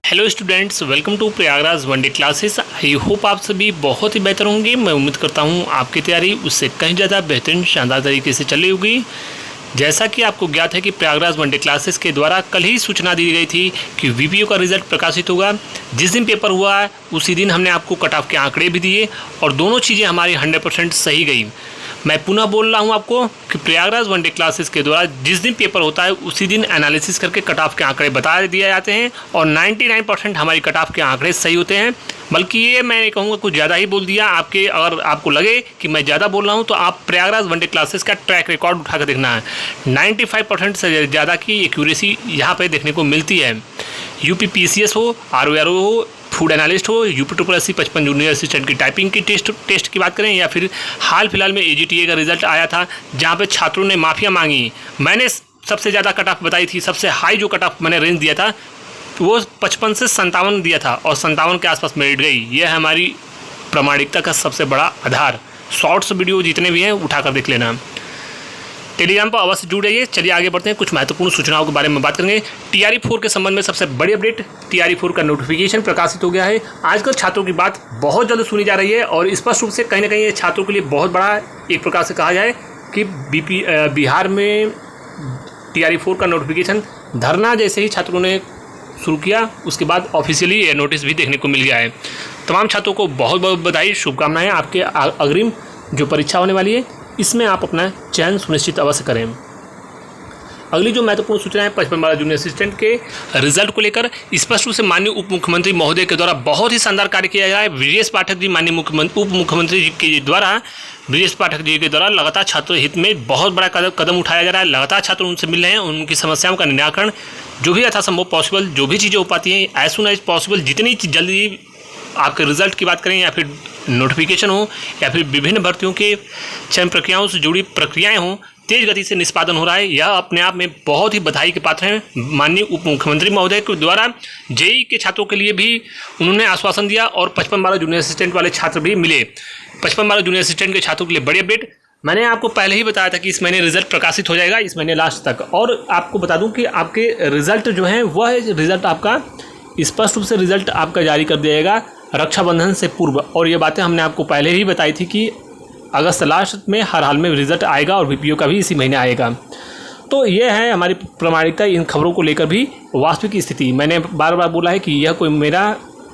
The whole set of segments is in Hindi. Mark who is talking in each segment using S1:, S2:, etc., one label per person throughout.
S1: Hello students, welcome to Prayagraj one day classes. I hope आप सभी बहुत ही बेहतर होंगे। मैं उम्मीद करता हूं आपकी तैयारी उससे कहीं ज़्यादा बेहतरीन शानदार तरीके से चल रही होगी। जैसा कि आपको ज्ञात है कि प्रयागराज वनडे क्लासेस के द्वारा कल ही सूचना दी गई थी कि वीपीओ का रिजल्ट प्रकाशित होगा। जिस दिन पेपर हुआ उसी दिन हमने आपको कट ऑफ के आंकड़े भी दिए और दोनों चीज़ें हमारी 100% सही गई। मैं पुनः बोल रहा हूं आपको कि प्रयागराज वनडे क्लासेस के द्वारा जिस दिन पेपर होता है उसी दिन एनालिसिस करके कट ऑफ के आंकड़े बता दिए जाते हैं और 99% हमारी कट ऑफ के आंकड़े सही होते हैं। बल्कि ये मैं कहूँगा कुछ ज़्यादा ही बोल दिया। अगर आपको लगे कि मैं ज़्यादा बोल रहा हूँ तो आप प्रयागराज वनडे क्लासेस का ट्रैक रिकॉर्ड उठाकर देखना है। 95% से ज़्यादा की एक्यूरेसी यहाँ पर देखने को मिलती है। यूपीपीसीएस हो, आरओआरओ हो, फूड एनालिस्ट हो, यूपी 55 जूनियर असिस्टेंट की टाइपिंग की टेस्ट की बात करें या फिर हाल फिलहाल में एजीटीए का रिजल्ट आया था जहाँ पे छात्रों ने माफ़िया मांगी। मैंने सबसे ज़्यादा कट ऑफ बताई थी, सबसे हाई जो कट ऑफ मैंने रेंज दिया था वो 55 से 57 दिया था और 57 के आसपास मेरिट गई। यह है हमारी प्रामाणिकता का सबसे बड़ा आधार। शॉर्ट्स वीडियो जितने भी हैं उठाकर देख लेना। टेलीग्राम पर अवश्य जुड़ जाइए। चलिए आगे बढ़ते हैं, कुछ महत्वपूर्ण सूचनाओं के बारे में बात करेंगे। TRE 4 के संबंध में सबसे बड़ी अपडेट, TRE 4 का नोटिफिकेशन प्रकाशित हो गया है। आजकल छात्रों की बात बहुत जल्द सुनी जा रही है और स्पष्ट रूप से कहीं ना कहीं ये छात्रों के लिए बहुत बड़ा एक प्रकार से कहा जाए कि बिहार में TRE 4 का नोटिफिकेशन धरना जैसे ही छात्रों ने शुरू किया उसके बाद ऑफिशियली ये नोटिस भी देखने को मिल गया है। तमाम छात्रों को बहुत बहुत बधाई, शुभकामनाएँ। आपके अग्रिम जो परीक्षा होने वाली है इसमें आप अपना चयन सुनिश्चित अवश्य करें। अगली जो महत्वपूर्ण सूचना है 55 जूनियर असिस्टेंट के रिजल्ट को लेकर स्पष्ट रूप से माननीय उप मुख्यमंत्री महोदय के द्वारा बहुत ही शानदार कार्य किया गया है। ब्रिजेश पाठक जी माननीय उप मुख्यमंत्री जी के द्वारा ब्रिजेश पाठक जी के द्वारा लगातार छात्र हित में बहुत बड़ा कदम उठाया जा रहा है। लगातार छात्र उनसे मिल रहे हैं, उनकी समस्याओं का निराकरण जो भी यथासंभव पॉसिबल जो भी चीज़ें हो पाती हैं एज सुन एज पॉसिबल, जितनी जल्दी आपके रिजल्ट की बात करें या फिर नोटिफिकेशन हो या फिर विभिन्न भर्तियों के चयन प्रक्रियाओं से जुड़ी प्रक्रियाएं हों, तेज गति से निष्पादन हो रहा है। यह अपने आप में बहुत ही बधाई के पात्र हैं। माननीय उप मुख्यमंत्री महोदय के द्वारा जेईई के छात्रों के लिए भी उन्होंने आश्वासन दिया और 55 जूनियर असिस्टेंट वाले छात्र भी मिले। 55 जूनियर असिस्टेंट के छात्रों के लिए बड़ी अपडेट। मैंने आपको पहले ही बताया था कि इस महीने रिजल्ट प्रकाशित हो जाएगा, इस महीने लास्ट तक। और आपको बता दूँ कि आपके रिजल्ट जो हैं वह रिजल्ट आपका स्पष्ट रूप से रिजल्ट आपका जारी कर दिया जाएगा रक्षाबंधन से पूर्व। और ये बातें हमने आपको पहले ही बताई थी कि अगस्त लास्ट में हर हाल में रिजल्ट आएगा और वीपीओ का भी इसी महीने आएगा। तो ये है हमारी प्रामाणिकता इन खबरों को लेकर भी वास्तविक स्थिति। मैंने बार बार बोला है कि यह कोई मेरा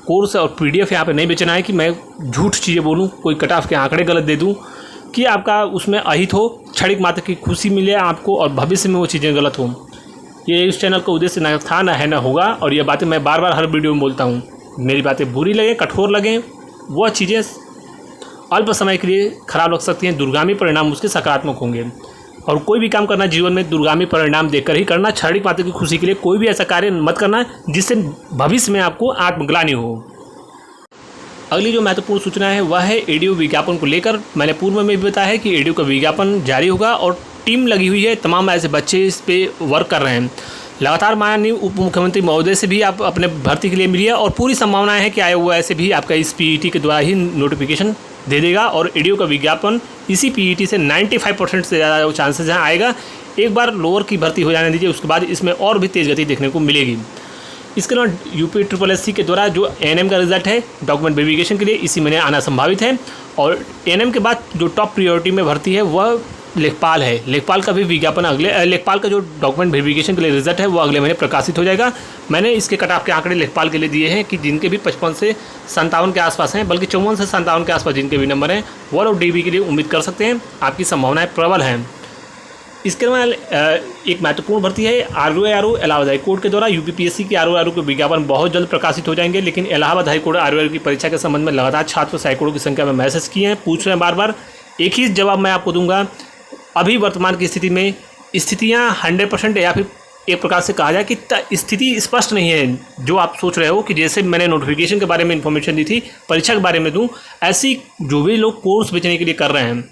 S1: कोर्स और PDF यहाँ पे नहीं बेचना है कि मैं झूठ चीज़ें बोलूँ, कोई कट ऑफ के आंकड़े गलत दे दूँ कि आपका उसमें अहित हो, क्षणिक मात्र की खुशी मिले आपको और भविष्य में वो चीज़ें गलत हों। ये इस चैनल का उद्देश्य न था, न है, न होगा। और ये बातें मैं बार बार हर वीडियो में बोलता हूँ। मेरी बातें बुरी लगें, कठोर लगें, वह चीज़ें अल्प समय के लिए खराब लग सकती हैं, दूरगामी परिणाम उसके सकारात्मक होंगे। और कोई भी काम करना जीवन में दूरगामी परिणाम देखकर ही करना। क्षणिक मात्र की खुशी के लिए कोई भी ऐसा कार्य मत करना जिससे भविष्य में आपको आत्मग्लानि हो। अगली जो महत्वपूर्ण सूचना है वह है एडीओ विज्ञापन को लेकर। मैंने पूर्व में भी बताया है कि एडीओ का विज्ञापन जारी होगा और टीम लगी हुई है, तमाम ऐसे बच्चे इस पर वर्क कर रहे हैं। लगातार माननीय उप मुख्यमंत्री महोदय से भी आप अपने भर्ती के लिए मिलिए और पूरी संभावनाएं हैं कि IOAS से भी आपका इस PET के द्वारा ही नोटिफिकेशन दे देगा और एडीओ का विज्ञापन इसी PET से 95% से ज़्यादा चांसेस हैं आएगा। एक बार लोअर की भर्ती हो जाने दीजिए, उसके बाद इसमें और भी तेज़ गति देखने को मिलेगी। इसके अलावा UPSSC के द्वारा जो ANM का रिजल्ट है डॉक्यूमेंट वेरिफिकेशन के लिए इसी महीने आना संभावित है। और ANM के बाद जो टॉप प्रायोरिटी में भर्ती है वह लेखपाल है। लेखपाल का भी विज्ञापन लेखपाल का जो डॉक्यूमेंट वेरिफिकेशन के लिए रिजल्ट है वो अगले महीने प्रकाशित हो जाएगा। मैंने इसके कट ऑफ के आंकड़े लेखपाल के लिए दिए हैं कि जिनके भी 55 से 57 के आसपास हैं, बल्कि 54 से 57 के आसपास जिनके भी नंबर हैं वो लोग DB के लिए उम्मीद कर सकते हैं। आपकी संभावनाएं प्रबल हैं। इसके अलावा एक महत्वपूर्ण भर्ती है ROARO इलाहाबाद हाईकोर्ट के द्वारा। UPPSC के ROARO के विज्ञापन बहुत जल्द प्रकाशित हो जाएंगे, लेकिन इलाहाबाद हाईकोर्ट ROARO की परीक्षा के संबंध में लगातार छात्र सैकड़ों की संख्या में मैसेज किए हैं, पूछ रहे हैं बार बार। एक ही जवाब मैं आपको दूंगा, अभी वर्तमान की स्थिति में स्थितियां 100% या फिर एक प्रकार से कहा जाए कि स्थिति स्पष्ट नहीं है। जो आप सोच रहे हो कि जैसे मैंने नोटिफिकेशन के बारे में इन्फॉर्मेशन दी थी, परीक्षा के बारे में दूं, ऐसी जो भी लोग कोर्स बेचने के लिए कर रहे हैं,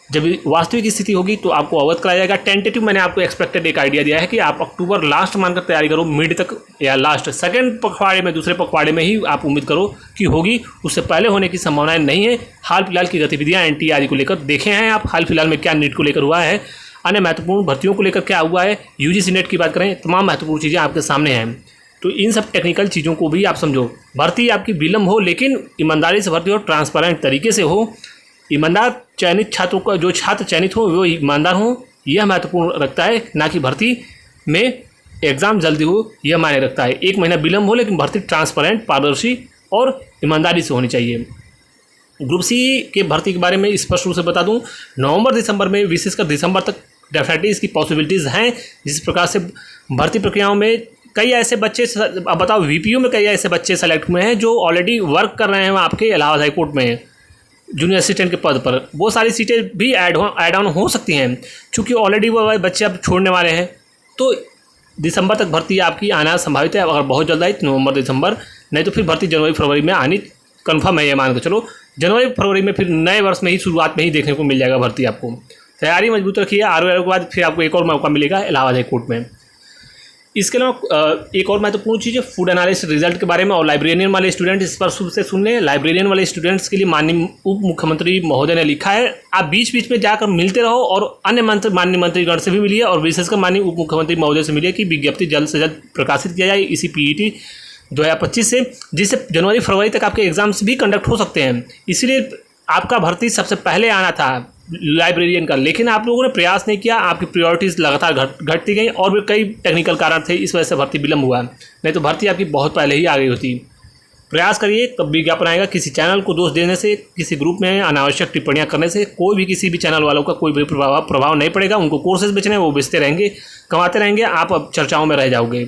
S1: जब वास्तविक स्थिति होगी तो आपको अवगत कराया जाएगा। टेंटेटिव मैंने आपको एक्सपेक्टेड एक आइडिया दिया है कि आप अक्टूबर लास्ट मानकर तैयारी करो, मिड तक या लास्ट सेकंड पखवाड़े में, दूसरे पखवाड़े में ही आप उम्मीद करो कि होगी। उससे पहले होने की संभावनाएं नहीं है। हाल फिलहाल की गतिविधियां NTRE को लेकर देखे हैं आप, हाल फिलहाल में क्या नीट को लेकर हुआ है, अन्य महत्वपूर्ण भर्तियों को लेकर क्या हुआ है, UGC नेट की बात करें, तमाम महत्वपूर्ण चीज़ें आपके सामने हैं। तो इन सब टेक्निकल चीज़ों को भी आप समझो। भर्ती आपकी विलम्ब हो लेकिन ईमानदारी से भर्ती हो, ट्रांसपेरेंट तरीके से हो, ईमानदार चयनित छात्रों का जो छात्र चयनित हो वो ईमानदार हो, यह महत्वपूर्ण रखता है, ना कि भर्ती में एग्ज़ाम जल्दी हो यह मायने रखता है। 1 महीना विलम्ब हो लेकिन भर्ती ट्रांसपेरेंट, पारदर्शी और ईमानदारी से होनी चाहिए। ग्रुप सी के भर्ती के बारे में स्पष्ट रूप से बता दूं, नवंबर दिसंबर में, विशेषकर दिसंबर तक डेफिनेटली इसकी पॉसिबिलिटीज़ हैं। जिस प्रकार से भर्ती प्रक्रियाओं में कई ऐसे बच्चे, अब बताओ वीपीओ में कई ऐसे बच्चे सेलेक्ट हुए हैं जो ऑलरेडी वर्क कर रहे हैं आपके इलाहाबाद हाई कोर्ट में जूनियर असिस्टेंट के पद पर। वो सारी सीटें भी ऐड ऑन हो सकती हैं, चूँकि ऑलरेडी वो बच्चे अब छोड़ने वाले हैं। तो दिसंबर तक भर्ती आपकी आना संभावित है, अगर बहुत जल्द आई तो नवंबर दिसंबर, नहीं तो फिर भर्ती जनवरी फरवरी में आनी कन्फर्म है। ये मान के चलो जनवरी फरवरी में, फिर नए वर्ष में ही शुरुआत में ही देखने को मिल जाएगा भर्ती। आपको तैयारी मजबूत रखिए, आर के बाद फिर आपको एक और मौका मिलेगा इलाहाबाद हाई कोर्ट में। इसके अलावा एक और महत्वपूर्ण चीज़ है फूड एनालिस्ट रिजल्ट के बारे में, और लाइब्रेरियन वाले स्टूडेंट इस पर शुरू से सुन लें। लाइब्रेरियन वाले स्टूडेंट्स के लिए माननीय उप मुख्यमंत्री महोदय ने लिखा है, आप बीच बीच में जाकर मिलते रहो और अन्य माननीय मंत्रीगण से भी मिलिए और विशेषकर माननीय उप मुख्यमंत्री महोदय से मिलिए कि विज्ञप्ति जल्द से जल्द प्रकाशित किया जाए इसी PET 2025 से, जिससे जनवरी फरवरी तक आपके एग्जाम्स भी कंडक्ट हो सकते हैं। इसलिए आपका भर्ती सबसे पहले आना था लाइब्रेरियन का, लेकिन आप लोगों ने प्रयास नहीं किया, आपकी प्रायोरिटीज़ लगातार घटती गई और भी कई टेक्निकल कारण थे, इस वजह से भर्ती विलम्ब हुआ। नहीं तो भर्ती आपकी बहुत पहले ही आ गई होती। प्रयास करिए, कब विज्ञापन आएगा, किसी चैनल को दोष देने से, किसी ग्रुप में अनावश्यक टिप्पणियां करने से कोई भी किसी भी चैनल वालों का कोई भी प्रभाव नहीं पड़ेगा। उनको कोर्सेज बेचने वो बेचते रहेंगे, कमाते रहेंगे, आप अब चर्चाओं में रह जाओगे।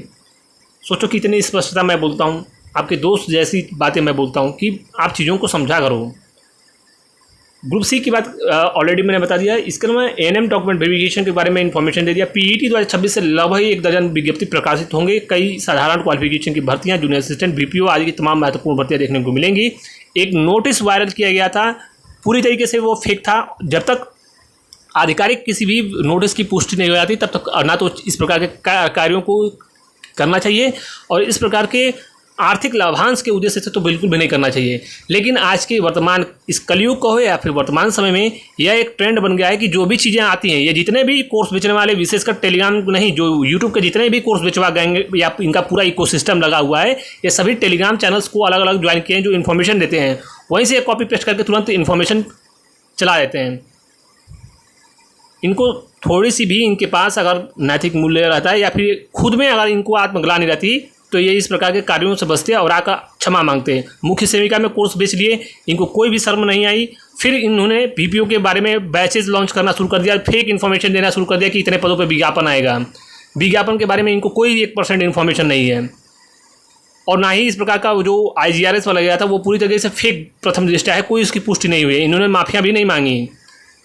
S1: सोचो कितनी स्पष्टता मैं बोलता हूँ, आपके दोस्त जैसी बातें मैं बोलता हूँ कि आप चीज़ों को समझा करो। ग्रुप सी की बात ऑलरेडी मैंने बता दिया। इसके अलावा ANM डॉक्यूमेंट वेरिफिकेशन के बारे में इन्फॉर्मेशन दे दिया। PET 2026 से लगभग 1 दर्जन विज्ञप्ति प्रकाशित होंगे। कई साधारण क्वालिफिकेशन की भर्तियां, जूनियर असिस्टेंट, BPO आदि की तमाम महत्वपूर्ण भर्तियां देखने को मिलेंगी। एक नोटिस वायरल किया गया था, पूरी तरीके से वो फेक था। जब तक आधिकारिक किसी भी नोटिस की पुष्टि नहीं हो जाती तब तक ना तो इस प्रकार के कार्यों को करना चाहिए और इस प्रकार के आर्थिक लाभांश के उद्देश्य से तो बिल्कुल भी नहीं करना चाहिए। लेकिन आज के वर्तमान इस कलयुग का हो या फिर वर्तमान समय में यह एक ट्रेंड बन गया है कि जो भी चीज़ें आती हैं, ये जितने भी कोर्स बेचने वाले, विशेषकर टेलीग्राम नहीं, जो यूट्यूब के जितने भी कोर्स बेचवा गएंगे या इनका पूरा इकोसिस्टम लगा हुआ है, ये सभी टेलीग्राम चैनल्स को अलग अलग ज्वाइन किए हैं जो इन्फॉर्मेशन देते हैं, वहीं से कॉपी पेस्ट करके तुरंत इन्फॉर्मेशन चला देते हैं। इनको थोड़ी सी भी इनके पास अगर नैतिक मूल्य रहता है या फिर खुद में अगर इनको आत्मग्लानि रहती तो ये इस प्रकार के कार्यों से बचते और आकर क्षमा मांगते हैं। मुख्य सेविका में कोर्स बेच लिए, इनको कोई भी शर्म नहीं आई। फिर इन्होंने BPO के बारे में बैचेज लॉन्च करना शुरू कर दिया, फेक इन्फॉर्मेशन देना शुरू कर दिया कि इतने पदों पर विज्ञापन आएगा। विज्ञापन के बारे में इनको कोई 1% इन्फॉर्मेशन नहीं है और ना ही इस प्रकार का जो IGRS वाला गया था वो पूरी तरीके से फेक प्रथम दृष्टया है, कोई उसकी पुष्टि नहीं हुई। इन्होंने माफिया भी नहीं मांगी,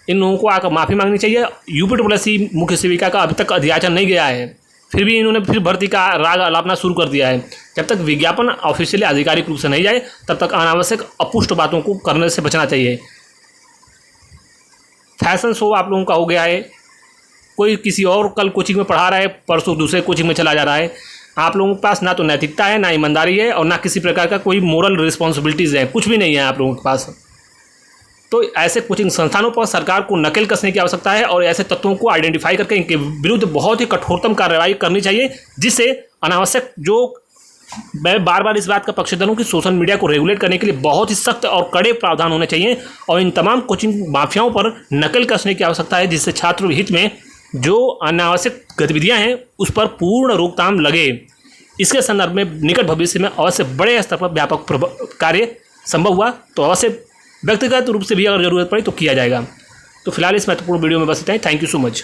S1: इन लोगों को आकर माफ़ी मांगनी चाहिए। UP मुख्य सेविका का अभी तक अध्याचन नहीं गया है, फिर भी इन्होंने फिर भर्ती का राग अलापना शुरू कर दिया है। जब तक विज्ञापन ऑफिशियली आधिकारिक रूप से नहीं जाए तब तक अनावश्यक अपुष्ट बातों को करने से बचना चाहिए। फैशन शो आप लोगों का हो गया है, कोई किसी और कल कोचिंग में पढ़ा रहा है, परसों दूसरे कोचिंग में चला जा रहा है। आप लोगों के पास ना तो नैतिकता है, ना ईमानदारी है और ना किसी प्रकार का कोई मोरल रिस्पॉन्सिबिलिटीज़ है, कुछ भी नहीं है आप लोगों के पास। तो ऐसे कोचिंग संस्थानों पर सरकार को नकेल कसने की आवश्यकता है और ऐसे तत्वों को आइडेंटिफाई करके इनके विरुद्ध बहुत ही कठोरतम कार्रवाई करनी चाहिए, जिससे अनावश्यक, जो मैं बार बार इस बात का पक्षधर हूँ कि सोशल मीडिया को रेगुलेट करने के लिए बहुत ही सख्त और कड़े प्रावधान होने चाहिए और इन तमाम कोचिंग माफियाओं पर नकेल कसने की आवश्यकता है, जिससे छात्र हित में जो अनावश्यक गतिविधियाँ हैं उस पर पूर्ण रोकथाम लगे। इसके संदर्भ में निकट भविष्य में अवश्य बड़े स्तर पर व्यापक कार्य संभव हुआ तो अवश्य व्यक्तिगत रूप से भी अगर जरूरत पड़ी तो किया जाएगा। तो फिलहाल इस महत्वपूर्ण वीडियो में बस इतना ही। Thank you so much.